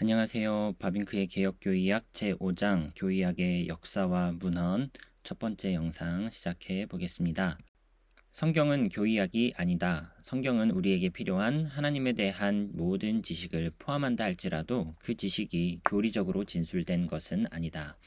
안녕하세요. 바빙크의 개혁교의학 제5장 교의학의 역사와 문헌 첫 번째 영상 시작해 보겠습니다. 성경은 교의학이 아니다. 성경은 우리에게 필요한 하나님에 대한 모든 지식을 포함한다 할지라도 그 지식이 교리적으로 진술된 것은 아니다.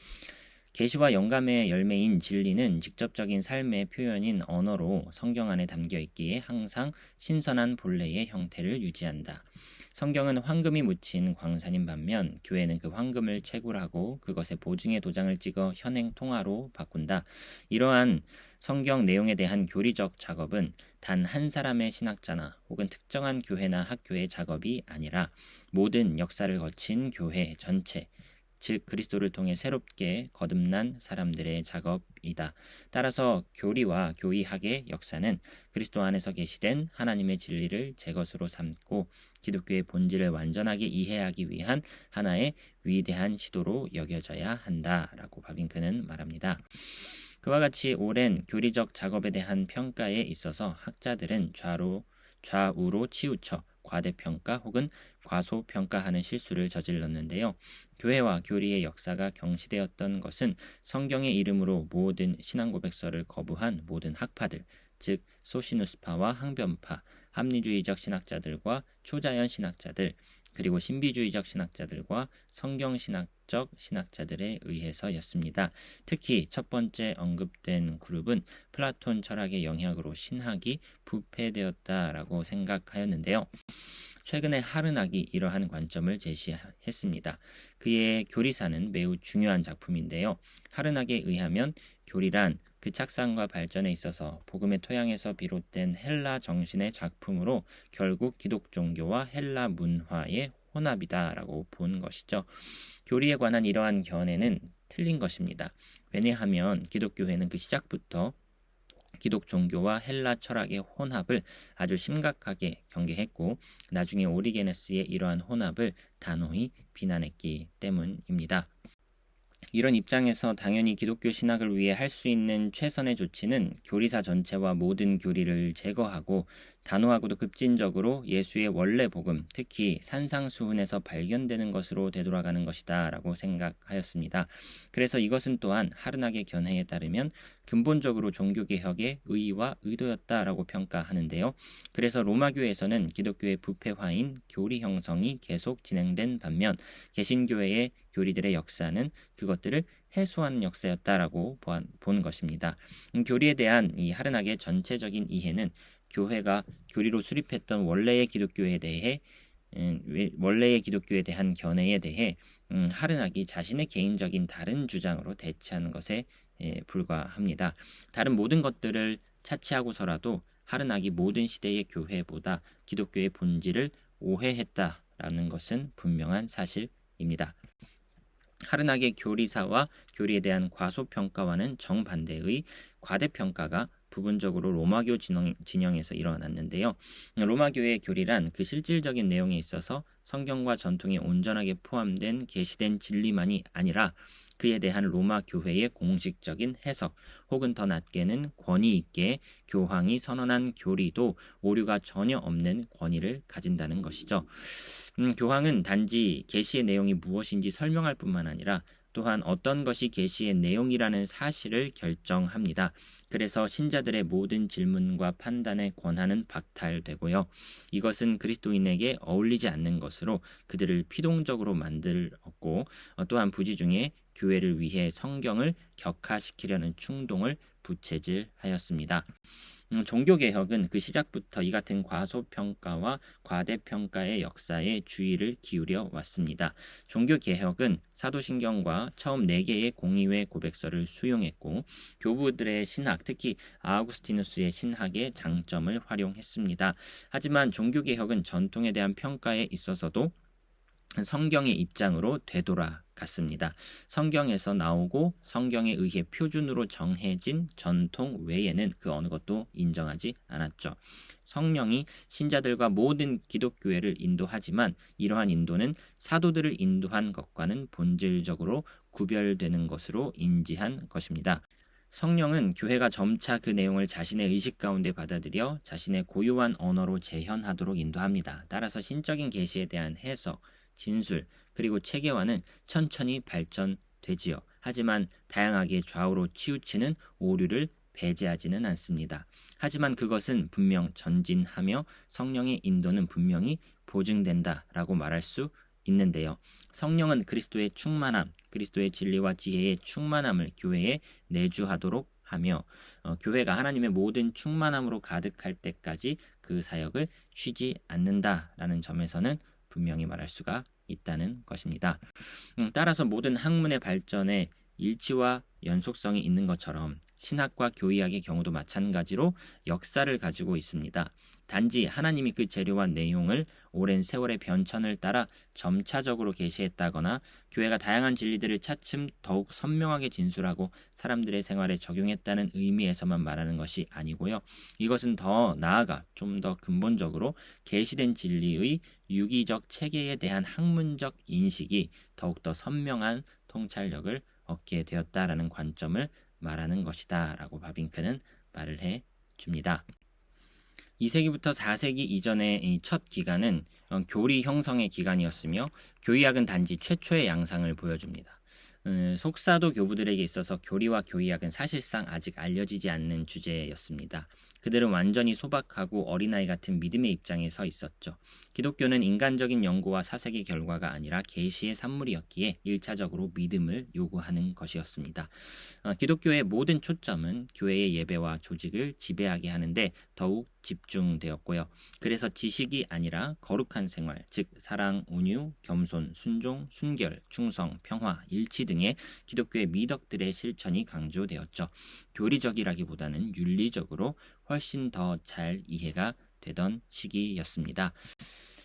계시와 영감의 열매인 진리는 직접적인 삶의 표현인 언어로 성경 안에 담겨 있기에 항상 신선한 본래의 형태를 유지한다. 성경은 황금이 묻힌 광산인 반면 교회는 그 황금을 채굴하고 그것에 보증의 도장을 찍어 현행 통화로 바꾼다. 이러한 성경 내용에 대한 교리적 작업은 단 한 사람의 신학자나 혹은 특정한 교회나 학교의 작업이 아니라 모든 역사를 거친 교회 전체, 즉 그리스도를 통해 새롭게 거듭난 사람들의 작업이다. 따라서 교리와 교의학의 역사는 그리스도 안에서 계시된 하나님의 진리를 제 것으로 삼고 기독교의 본질을 완전하게 이해하기 위한 하나의 위대한 시도로 여겨져야 한다라고 바빙크는 말합니다. 그와 같이 오랜 교리적 작업에 대한 평가에 있어서 학자들은 좌우로 치우쳐 과대평가 혹은 과소평가하는 실수를 저질렀는데요. 교회와 교리의 역사가 경시되었던 것은 성경의 이름으로 모든 신앙고백서를 거부한 모든 학파들, 즉 소시누스파와 항변파, 합리주의적 신학자들과 초자연 신학자들, 그리고 신비주의적 신학자들과 성경신학적 신학자들에 의해서였습니다. 특히 첫 번째 언급된 그룹은 플라톤 철학의 영향으로 신학이 부패되었다라고 생각하였는데요. 최근에 하르낙이 이러한 관점을 제시했습니다. 그의 교리사는 매우 중요한 작품인데요. 하르낙에 의하면 교리란 그 착상과 발전에 있어서 복음의 토양에서 비롯된 헬라 정신의 작품으로 결국 기독 종교와 헬라 문화의 혼합이다라고 본 것이죠. 교리에 관한 이러한 견해는 틀린 것입니다. 왜냐하면 기독교회는 그 시작부터 기독 종교와 헬라 철학의 혼합을 아주 심각하게 경계했고 나중에 오리게네스의 이러한 혼합을 단호히 비난했기 때문입니다. 이런 입장에서 당연히 기독교 신학을 위해 할 수 있는 최선의 조치는 교리사 전체와 모든 교리를 제거하고 단호하고도 급진적으로 예수의 원래 복음, 특히 산상수훈에서 발견되는 것으로 되돌아가는 것이다 라고 생각하였습니다. 그래서 이것은 또한 하르낙의 견해에 따르면 근본적으로 종교개혁의 의의와 의도였다라고 평가하는데요. 그래서 로마교에서는 기독교의 부패화인 교리 형성이 계속 진행된 반면 개신교회의 교리들의 역사는 그것들을 해소하는 역사였다라고 본 것입니다. 교리에 대한 이 하르낙의 전체적인 이해는 교회가 교리로 수립했던 원래의 기독교에 대한 견해에 대해 하르낙이 자신의 개인적인 다른 주장으로 대체하는 것에 불과합니다. 다른 모든 것들을 차치하고서라도 하르낙이 모든 시대의 교회보다 기독교의 본질을 오해했다라는 것은 분명한 사실입니다. 하르낙의 교리사와 교리에 대한 과소평가와는 정반대의 과대평가가 부분적으로 로마교 진영에서 일어났는데요. 로마교의 교리란 그 실질적인 내용에 있어서 성경과 전통에 온전하게 포함된 계시된 진리만이 아니라 그에 대한 로마 교회의 공식적인 해석 혹은 더 낮게는 권위 있게 교황이 선언한 교리도 오류가 전혀 없는 권위를 가진다는 것이죠. 교황은 단지 계시의 내용이 무엇인지 설명할 뿐만 아니라 또한 어떤 것이 계시의 내용이라는 사실을 결정합니다. 그래서 신자들의 모든 질문과 판단의 권한은 박탈되고요. 이것은 그리스도인에게 어울리지 않는 것으로 그들을 피동적으로 만들었고 또한 부지 중에 교회를 위해 성경을 격화시키려는 충동을 부채질하였습니다. 종교개혁은 그 시작부터 이 같은 과소평가와 과대평가의 역사에 주의를 기울여 왔습니다. 종교개혁은 사도신경과 처음 4개의 공의회 고백서를 수용했고 교부들의 신학, 특히 아우구스티누스의 신학의 장점을 활용했습니다. 하지만 종교개혁은 전통에 대한 평가에 있어서도 성경의 입장으로 되돌아갔습니다. 성경에서 나오고 성경에 의해 표준으로 정해진 전통 외에는 그 어느 것도 인정하지 않았죠. 성령이 신자들과 모든 기독교회를 인도하지만 이러한 인도는 사도들을 인도한 것과는 본질적으로 구별되는 것으로 인지한 것입니다. 성령은 교회가 점차 그 내용을 자신의 의식 가운데 받아들여 자신의 고유한 언어로 재현하도록 인도합니다. 따라서 신적인 계시에 대한 해석, 진술, 그리고 체계화는 천천히 발전되지요. 하지만 다양하게 좌우로 치우치는 오류를 배제하지는 않습니다. 하지만 그것은 분명 전진하며 성령의 인도는 분명히 보증된다라고 말할 수 있는데요. 성령은 그리스도의 충만함, 그리스도의 진리와 지혜의 충만함을 교회에 내주하도록 하며 교회가 하나님의 모든 충만함으로 가득할 때까지 그 사역을 쉬지 않는다라는 점에서는 분명히 말할 수가 있다는 것입니다. 따라서 모든 학문의 발전에 일치와 연속성이 있는 것처럼 신학과 교의학의 경우도 마찬가지로 역사를 가지고 있습니다. 단지 하나님이 그 재료와 내용을 오랜 세월의 변천을 따라 점차적으로 계시했다거나 교회가 다양한 진리들을 차츰 더욱 선명하게 진술하고 사람들의 생활에 적용했다는 의미에서만 말하는 것이 아니고요. 이것은 더 나아가 좀 더 근본적으로 계시된 진리의 유기적 체계에 대한 학문적 인식이 더욱더 선명한 통찰력을 얻게 되었다라는 관점을 말하는 것이다 라고 바빙크는 말을 해줍니다. 2세기부터 4세기 이전의 첫 기간은 교리 형성의 기간이었으며 교의학은 단지 최초의 양상을 보여줍니다. 속사도 교부들에게 있어서 교리와 교의학은 사실상 아직 알려지지 않는 주제였습니다. 그들은 완전히 소박하고 어린아이 같은 믿음의 입장에 서 있었죠. 기독교는 인간적인 연구와 사색의 결과가 아니라 계시의 산물이었기에 1차적으로 믿음을 요구하는 것이었습니다. 기독교의 모든 초점은 교회의 예배와 조직을 지배하게 하는데 더욱 집중되었고요. 그래서 지식이 아니라 거룩한 생활, 즉 사랑, 온유, 겸손, 순종, 순결, 충성, 평화, 일치 등의 기독교의 미덕들의 실천이 강조되었죠. 교리적이라기보다는 윤리적으로 훨씬 더 잘 이해가 되던 시기였습니다.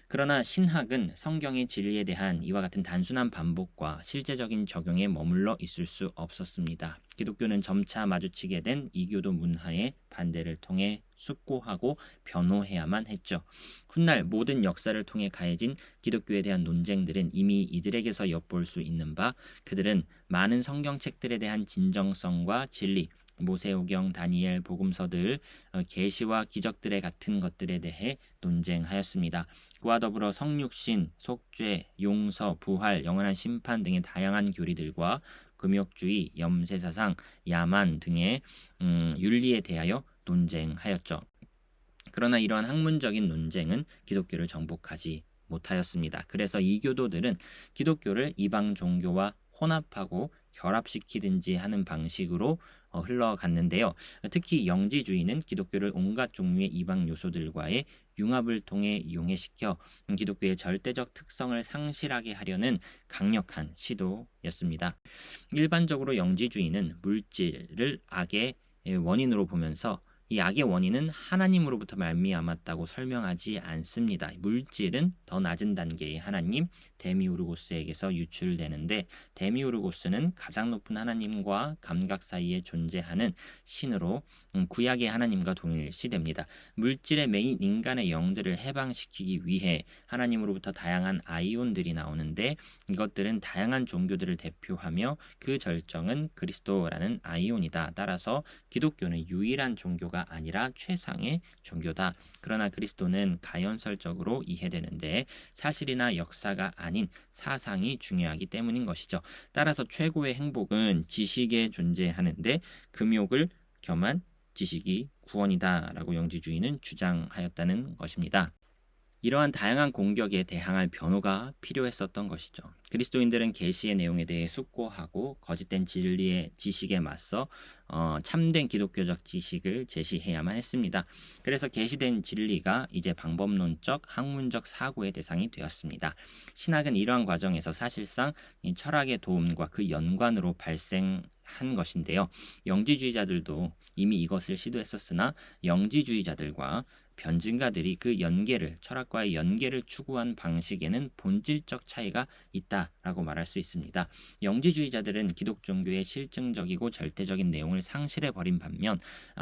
그러나 신학은 성경의 진리에 대한 이와 같은 단순한 반복과 실제적인 적용에 머물러 있을 수 없었습니다. 기독교는 점차 마주치게 된 이교도 문화의 반대를 통해 숙고하고 변호해야만 했죠. 훗날 모든 역사를 통해 가해진 기독교에 대한 논쟁들은 이미 이들에게서 엿볼 수 있는 바 그들은 많은 성경책들에 대한 진정성과 진리, 모세오경, 다니엘, 복음서들, 계시와 기적들의 같은 것들에 대해 논쟁하였습니다. 그와 더불어 성육신, 속죄, 용서, 부활, 영원한 심판 등의 다양한 교리들과 금욕주의, 염세사상, 야만 등의 윤리에 대하여 논쟁하였죠. 그러나 이러한 학문적인 논쟁은 기독교를 정복하지 못하였습니다. 그래서 이교도들은 기독교를 이방 종교와 혼합하고 결합시키든지 하는 방식으로 흘러갔는데요. 특히 영지주의는 기독교를 온갖 종류의 이방 요소들과의 융합을 통해 용해시켜 기독교의 절대적 특성을 상실하게 하려는 강력한 시도였습니다. 일반적으로 영지주의는 물질을 악의 원인으로 보면서 이 악의 원인은 하나님으로부터 말미암았다고 설명하지 않습니다. 물질은 더 낮은 단계의 하나님 데미우르고스에게서 유출되는데 데미우르고스는 가장 높은 하나님과 감각 사이에 존재하는 신으로 구약의 하나님과 동일시됩니다. 물질의 메인 인간의 영들을 해방시키기 위해 하나님으로부터 다양한 아이온들이 나오는데 이것들은 다양한 종교들을 대표하며 그 절정은 그리스도라는 아이온이다. 따라서 기독교는 유일한 종교가 아니라 최상의 종교다. 그러나 그리스도는 가연설적으로 이해되는데 사실이나 역사가 아닌 사상이 중요하기 때문인 것이죠. 따라서 최고의 행복은 지식에 존재하는데 금욕을 겸한 지식이 구원이다라고 영지주의는 주장하였다는 것입니다. 이러한 다양한 공격에 대항할 변호가 필요했었던 것이죠. 그리스도인들은 계시의 내용에 대해 숙고하고 거짓된 진리의 지식에 맞서 참된 기독교적 지식을 제시해야만 했습니다. 그래서 계시된 진리가 이제 방법론적, 학문적 사고의 대상이 되었습니다. 신학은 이러한 과정에서 사실상 이 철학의 도움과 그 연관으로 발생한 것인데요. 영지주의자들도 이미 이것을 시도했었으나 영지주의자들과 변증가들이 그 연계를 철학과의 연계를 추구한 방식에는 본질적 차이가 있다. 진리다라고 말할 수 있습니다. 영지주의자들은 기독 종교의 실증적이고 절대적인 내용을 상실해버린 반면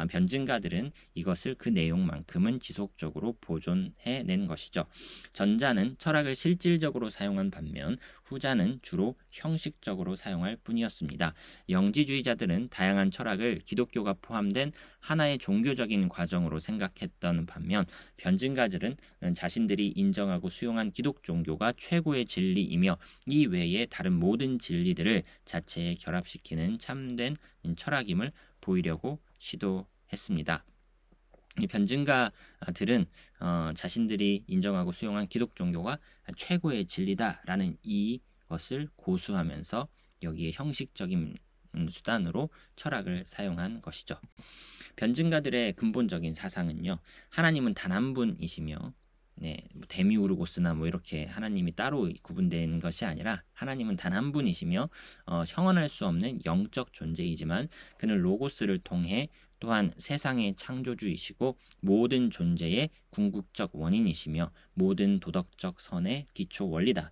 변증가들은 이것을 그 내용만큼은 지속적으로 보존해낸 것이죠. 전자는 철학을 실질적으로 사용한 반면 후자는 주로 형식적으로 사용할 뿐이었습니다. 영지주의자들은 다양한 철학을 기독교가 포함된 하나의 종교적인 과정으로 생각했던 반면 변증가들은 자신들이 인정하고 수용한 기독 종교가 최고의 진리이며 이 외에 다른 모든 진리들을 자체에 결합시키는 참된 철학임을 보이려고 시도했습니다. 이 변증가들은 자신들이 인정하고 수용한 기독 종교가 최고의 진리다라는 이것을 고수하면서 여기에 형식적인 수단으로 철학을 사용한 것이죠. 변증가들의 근본적인 사상은요, 하나님은 단 한 분이시며 데미우르고스나 이렇게 하나님이 따로 구분되는 것이 아니라 하나님은 단 한 분이시며 형언할 수 없는 영적 존재이지만 그는 로고스를 통해 또한 세상의 창조주이시고 모든 존재의 궁극적 원인이시며 모든 도덕적 선의 기초 원리다.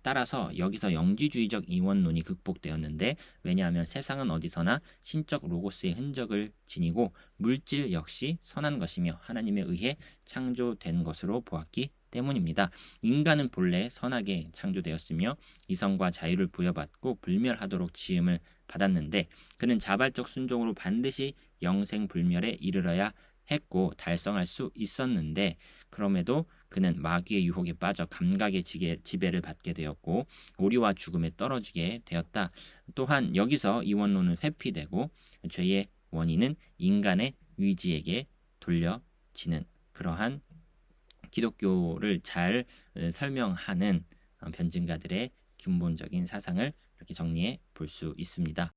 따라서 여기서 영지주의적 이원론이 극복되었는데 왜냐하면 세상은 어디서나 신적 로고스의 흔적을 지니고 물질 역시 선한 것이며 하나님에 의해 창조된 것으로 보았기 때문입니다. 인간은 본래 선하게 창조되었으며 이성과 자유를 부여받고 불멸하도록 지음을 받았는데 그는 자발적 순종으로 반드시 영생불멸에 이르러야 했고 달성할 수 있었는데 그럼에도 그는 마귀의 유혹에 빠져 감각의 지배를 받게 되었고 오리와 죽음에 떨어지게 되었다. 또한 여기서 이원론은 회피되고 죄의 원인은 인간의 의지에게 돌려지는 그러한 기독교를 잘 설명하는 변증가들의 근본적인 사상을 이렇게 정리해 볼 수 있습니다.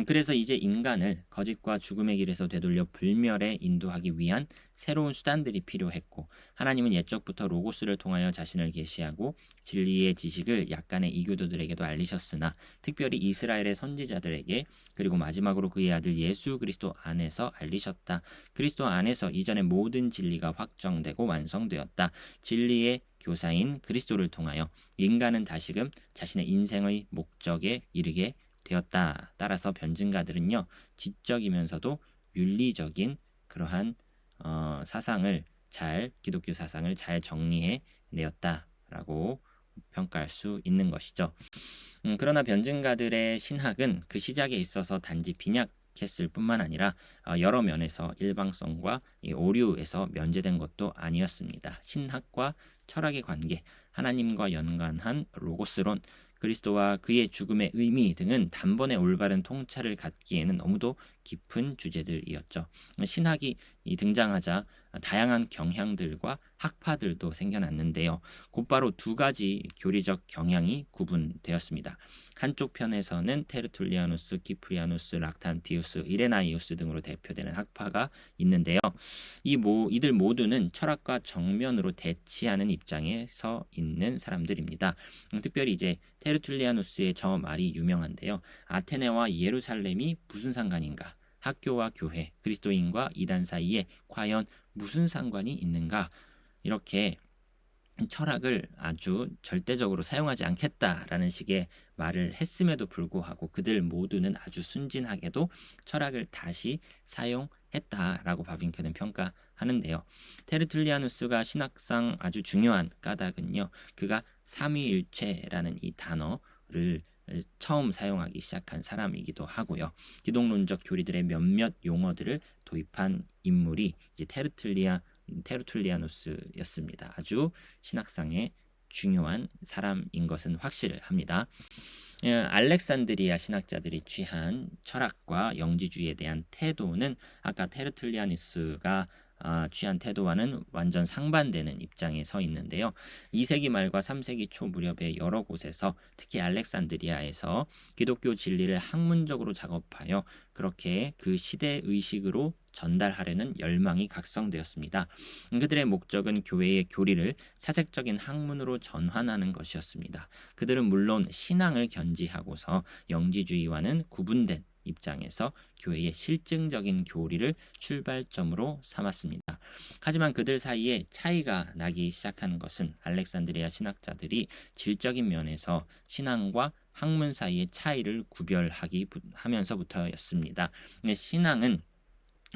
그래서 이제 인간을 거짓과 죽음의 길에서 되돌려 불멸에 인도하기 위한 새로운 수단들이 필요했고 하나님은 옛적부터 로고스를 통하여 자신을 계시하고 진리의 지식을 약간의 이교도들에게도 알리셨으나 특별히 이스라엘의 선지자들에게 그리고 마지막으로 그의 아들 예수 그리스도 안에서 알리셨다. 그리스도 안에서 이전의 모든 진리가 확정되고 완성되었다. 진리의 교사인 그리스도를 통하여 인간은 다시금 자신의 인생의 목적에 이르게 되었다. 따라서 변증가들은요 지적이면서도 윤리적인 그러한 사상을 기독교 사상을 잘 정리해 내었다라고 평가할 수 있는 것이죠. 그러나 변증가들의 신학은 그 시작에 있어서 단지 빈약했을 뿐만 아니라 여러 면에서 일방성과 오류에서 면제된 것도 아니었습니다. 신학과 철학의 관계, 하나님과 연관한 로고스론, 그리스도와 그의 죽음의 의미 등은 단번에 올바른 통찰을 갖기에는 너무도 깊은 주제들이었죠. 신학이 등장하자 다양한 경향들과 학파들도 생겨났는데요. 곧바로 두 가지 교리적 경향이 구분되었습니다. 한쪽 편에서는 테르툴리아누스, 키프리아누스, 락탄티우스, 이레나이우스 등으로 대표되는 학파가 있는데요. 이들 모두는 철학과 정면으로 대치하는 입장에 서 있는 사람들입니다. 특별히 이제 테르툴리아누스의 저 말이 유명한데요. 아테네와 예루살렘이 무슨 상관인가? 학교와 교회, 그리스도인과 이단 사이에 과연 무슨 상관이 있는가? 이렇게 철학을 아주 절대적으로 사용하지 않겠다라는 식의 말을 했음에도 불구하고 그들 모두는 아주 순진하게도 철학을 다시 사용했다라고 바빙크는 평가하는데요. 테르툴리아누스가 신학상 아주 중요한 까닭은요. 그가 삼위일체라는 이 단어를 처음 사용하기 시작한 사람이기도 하고요. 기독론적 교리들의 몇몇 용어들을 도입한 인물이 이제 테르툴리아누스였습니다. 아주 신학상의 중요한 사람인 것은 확실합니다. 알렉산드리아 신학자들이 취한 철학과 영지주의에 대한 태도는 아까 테르툴리아누스가 취한 태도와는 완전 상반되는 입장에 서 있는데요. 2세기 말과 3세기 초 무렵의 여러 곳에서 특히 알렉산드리아에서 기독교 진리를 학문적으로 작업하여 그렇게 그 시대 의식으로 전달하려는 열망이 각성되었습니다. 그들의 목적은 교회의 교리를 사색적인 학문으로 전환하는 것이었습니다. 그들은 물론 신앙을 견지하고서 영지주의와는 구분된 입장에서 교회의 실증적인 교리를 출발점으로 삼았습니다. 하지만 그들 사이에 차이가 나기 시작하는 것은 알렉산드리아 신학자들이 질적인 면에서 신앙과 학문 사이의 차이를 구별하면서부터였습니다. 신앙은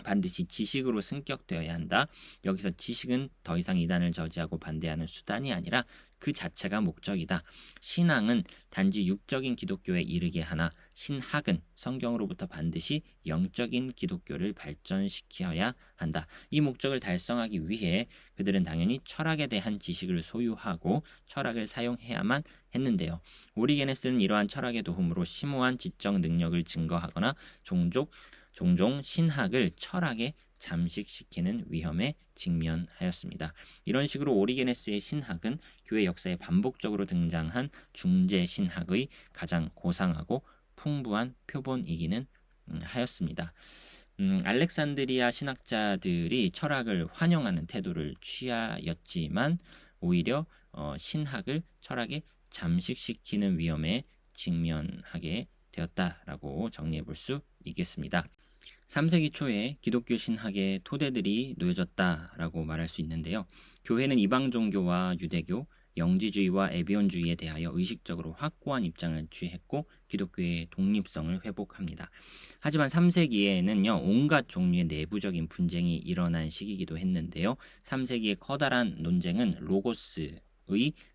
반드시 지식으로 승격되어야 한다. 여기서 지식은 더 이상 이단을 저지하고 반대하는 수단이 아니라 그 자체가 목적이다. 신앙은 단지 육적인 기독교에 이르게 하나 신학은 성경으로부터 반드시 영적인 기독교를 발전시켜야 한다. 이 목적을 달성하기 위해 그들은 당연히 철학에 대한 지식을 소유하고 철학을 사용해야만 했는데요. 오리게네스는 이러한 철학의 도움으로 심오한 지적 능력을 증거하거나 종종 신학을 철학에 잠식시키는 위험에 직면하였습니다. 이런 식으로 오리게네스의 신학은 교회 역사에 반복적으로 등장한 중재 신학의 가장 고상하고 풍부한 표본이기는 하였습니다. 알렉산드리아 신학자들이 철학을 환영하는 태도를 취하였지만 오히려 신학을 철학에 잠식시키는 위험에 직면하게 되었다라고 정리해 볼 수 있겠습니다. 3세기 초에 기독교 신학의 토대들이 놓여졌다라고 말할 수 있는데요. 교회는 이방 종교와 유대교, 영지주의와 에비온주의에 대하여 의식적으로 확고한 입장을 취했고 기독교의 독립성을 회복합니다. 하지만 3세기에는요. 온갖 종류의 내부적인 분쟁이 일어난 시기이기도 했는데요. 3세기의 커다란 논쟁은 로고스의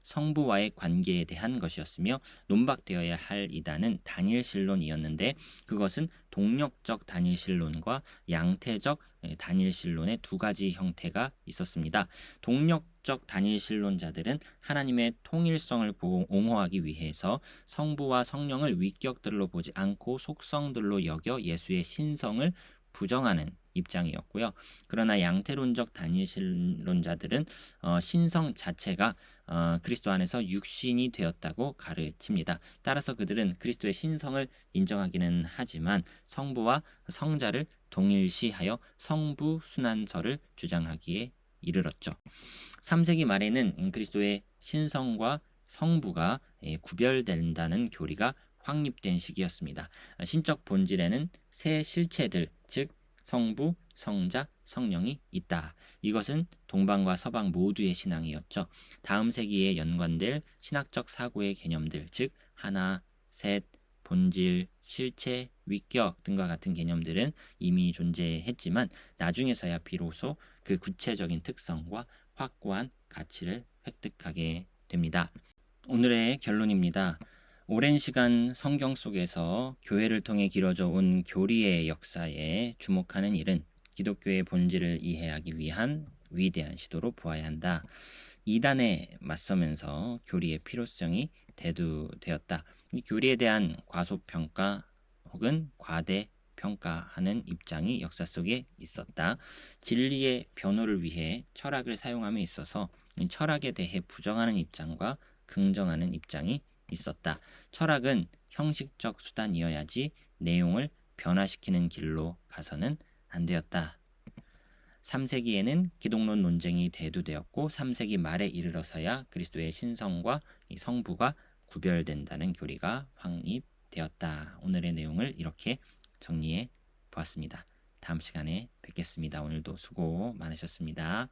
성부와의 관계에 대한 것이었으며 논박되어야 할 이단은 단일신론이었는데 그것은 동력적 단일신론과 양태적 단일신론의 두 가지 형태가 있었습니다. 동력적 단일신론자들은 하나님의 통일성을 옹호하기 위해서 성부와 성령을 위격들로 보지 않고 속성들로 여겨 예수의 신성을 부정하는 입장이었고요. 그러나 양태론적 단일신론자들은 신성 자체가 그리스도 안에서 육신이 되었다고 가르칩니다. 따라서 그들은 그리스도의 신성을 인정하기는 하지만 성부와 성자를 동일시하여 성부 순환설을 주장하기에 이르렀죠. 3세기 말에는 그리스도의 신성과 성부가 구별된다는 교리가 확립된 시기였습니다. 신적 본질에는 세 실체들, 즉 성부, 성자, 성령이 있다. 이것은 동방과 서방 모두의 신앙이었죠. 다음 세기에 연관될 신학적 사고의 개념들, 즉 하나, 셋, 본질, 실체, 위격 등과 같은 개념들은 이미 존재했지만 나중에서야 비로소 그 구체적인 특성과 확고한 가치를 획득하게 됩니다. 오늘의 결론입니다. 오랜 시간 성경 속에서 교회를 통해 길어져 온 교리의 역사에 주목하는 일은 기독교의 본질을 이해하기 위한 위대한 시도로 보아야 한다. 이단에 맞서면서 교리의 필요성이 대두되었다. 이 교리에 대한 과소평가 혹은 과대평가하는 입장이 역사 속에 있었다. 진리의 변호를 위해 철학을 사용함에 있어서 철학에 대해 부정하는 입장과 긍정하는 입장이 있었다. 철학은 형식적 수단이어야지 내용을 변화시키는 길로 가서는 안 되었다. 3세기에는 기독론 논쟁이 대두되었고 3세기 말에 이르러서야 그리스도의 신성과 성부가 구별된다는 교리가 확립되었다. 오늘의 내용을 이렇게 정리해 보았습니다. 다음 시간에 뵙겠습니다. 오늘도 수고 많으셨습니다.